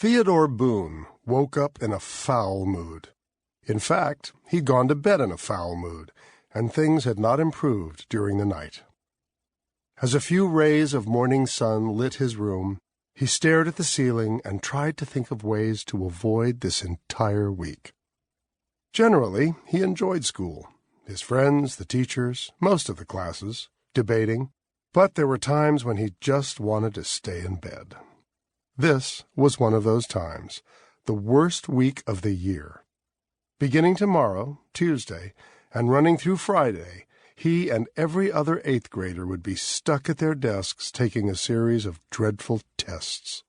Theodore Boone woke up in a foul mood. In fact, he'd gone to bed in a foul mood, and things had not improved during the night. As a few rays of morning sun lit his room, he stared at the ceiling and tried to think of ways to avoid this entire week. Generally, he enjoyed school, his friends, the teachers, most of the classes, debating, but there were times when he just wanted to stay in bed. This was one of those times, the worst week of the year. Beginning tomorrow, Tuesday, and running through Friday, he and every other eighth grader would be stuck at their desks taking a series of dreadful tests.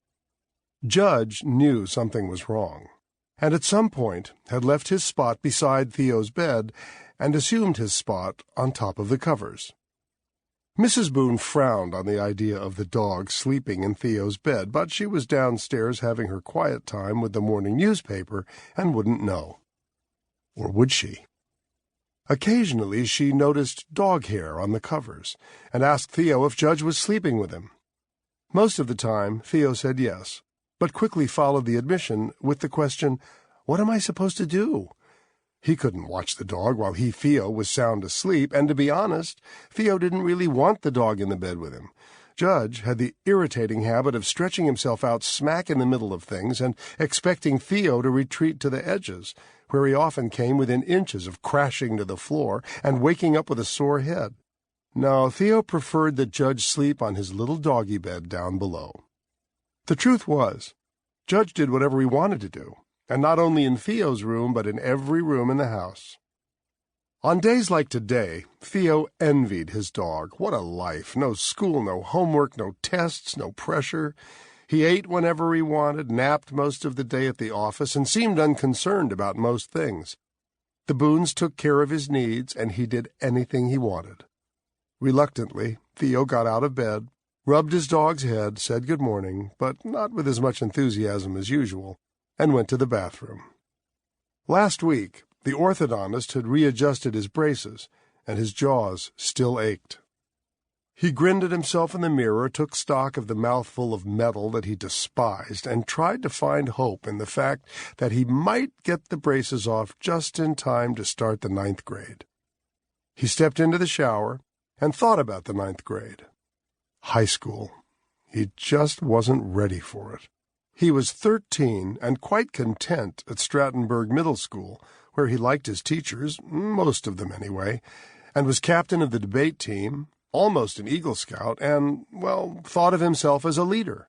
Judge knew something was wrong, and at some point had left his spot beside Theo's bed and assumed his spot on top of the covers. Mrs. Boone frowned on the idea of the dog sleeping in Theo's bed, but she was downstairs having her quiet time with the morning newspaper and wouldn't know. Or would she? Occasionally she noticed dog hair on the covers and asked Theo if Judge was sleeping with him. Most of the time Theo said yes, but quickly followed the admission with the question, "What am I supposed to do?" He couldn't watch the dog while Theo, was sound asleep, and to be honest, Theo didn't really want the dog in the bed with him. Judge had the irritating habit of stretching himself out smack in the middle of things and expecting Theo to retreat to the edges, where he often came within inches of crashing to the floor and waking up with a sore head. No, Theo preferred that Judge sleep on his little doggy bed down below. The truth was, Judge did whatever he wanted to do, and not only in Theo's room, but in every room in the house. On days like today, Theo envied his dog. What a life! No school, no homework, no tests, no pressure. He ate whenever he wanted, napped most of the day at the office, and seemed unconcerned about most things. The Boones took care of his needs, and he did anything he wanted. Reluctantly, Theo got out of bed, rubbed his dog's head, said good morning, but not with as much enthusiasm as usual, and went to the bathroom. Last week, the orthodontist had readjusted his braces, and his jaws still ached. He grinned at himself in the mirror, took stock of the mouthful of metal that he despised, and tried to find hope in the fact that he might get the braces off just in time to start the 9th grade. He stepped into the shower and thought about the 9th grade. High school. He just wasn't ready for it. He was 13 and quite content at Strattenburg Middle School, where he liked his teachers, most of them anyway, and was captain of the debate team, almost an Eagle Scout, and, well, thought of himself as a leader.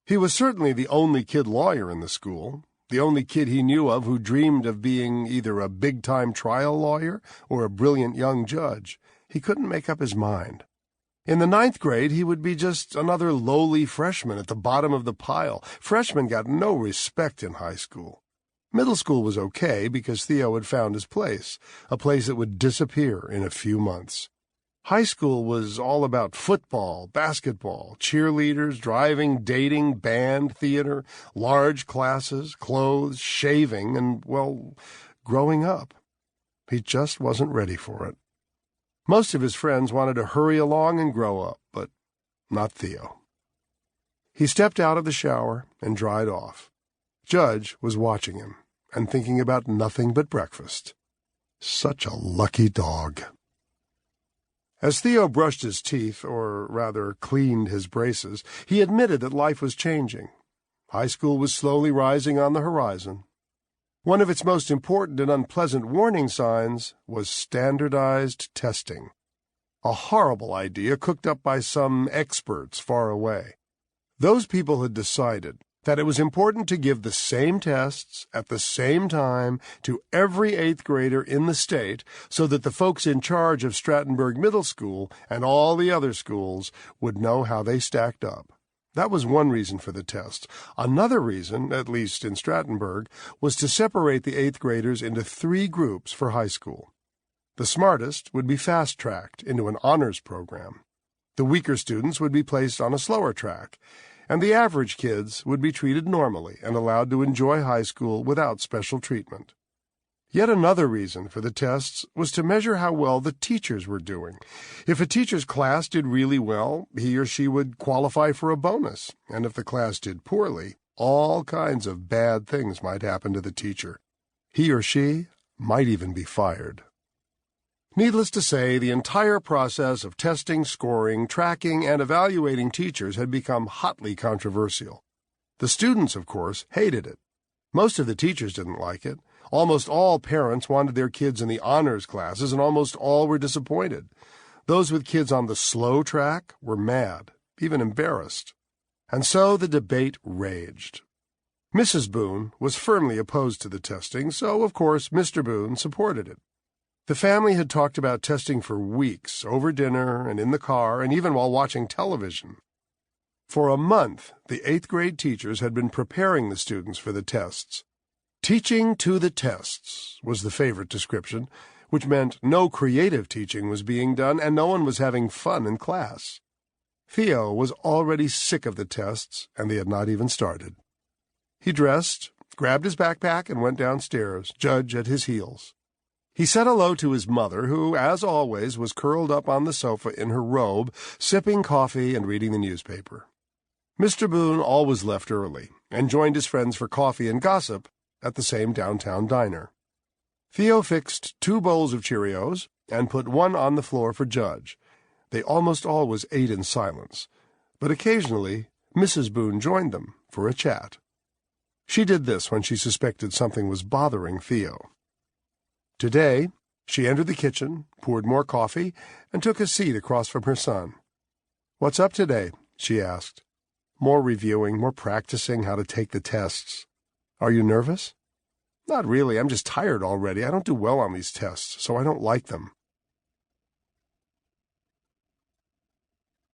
He was certainly the only kid lawyer in the school, the only kid he knew of who dreamed of being either a big-time trial lawyer or a brilliant young judge. He couldn't make up his mind. In the 9th grade, he would be just another lowly freshman at the bottom of the pile. Freshmen got no respect in high school. Middle school was okay because Theo had found his place, a place that would disappear in a few months. High school was all about football, basketball, cheerleaders, driving, dating, band, theater, large classes, clothes, shaving, and, well, growing up. He just wasn't ready for it. Most of his friends wanted to hurry along and grow up, but not Theo. He stepped out of the shower and dried off. Judge was watching him and thinking about nothing but breakfast. Such a lucky dog. As Theo brushed his teeth, or rather cleaned his braces, he admitted that life was changing. High school was slowly rising on the horizon. One of its most important and unpleasant warning signs was standardized testing, a horrible idea cooked up by some experts far away. Those people had decided that it was important to give the same tests at the same time to every 8th grader in the state so that the folks in charge of Strattenburg Middle School and all the other schools would know how they stacked up. That was one reason for the test. Another reason, at least in Strattenburg, was to separate the 8th graders into 3 groups for high school. The smartest would be fast-tracked into an honors program. The weaker students would be placed on a slower track, and the average kids would be treated normally and allowed to enjoy high school without special treatment. Yet another reason for the tests was to measure how well the teachers were doing. If a teacher's class did really well, he or she would qualify for a bonus, and if the class did poorly, All kinds of bad things might happen to the teacher. He or she might even be fired. Needless to say, the entire process of testing, scoring, tracking, and evaluating teachers had become hotly controversial. The students, of course, hated it. Most of the teachers didn't like it. Almost all parents wanted their kids in the honors classes, and almost all were disappointed. Those with kids on the slow track were mad, even embarrassed. And so the debate raged. Mrs. Boone was firmly opposed to the testing, so, of course, Mr. Boone supported it. The family had talked about testing for weeks, over dinner and in the car, and even while watching television. For a month, the 8th grade teachers had been preparing the students for the tests. Teaching to the tests was the favorite description, which meant no creative teaching was being done and no one was having fun in class. Theo was already sick of the tests, and they had not even started. He dressed, grabbed his backpack, and went downstairs, Judge at his heels. He said hello to his mother, who, as always, was curled up on the sofa in her robe, sipping coffee and reading the newspaper. Mr. Boone always left early, and joined his friends for coffee and gossip at the same downtown diner. Theo fixed 2 bowls of Cheerios and put one on the floor for Judge. They almost always ate in silence, but occasionally Mrs. Boone joined them for a chat. She did this when she suspected something was bothering Theo. Today, she entered the kitchen, poured more coffee, and took a seat across from her son. "What's up today?" she asked. "More reviewing, more practicing how to take the tests." "Are you nervous?" "Not really. I'm just tired already. I don't do well on these tests, so I don't like them."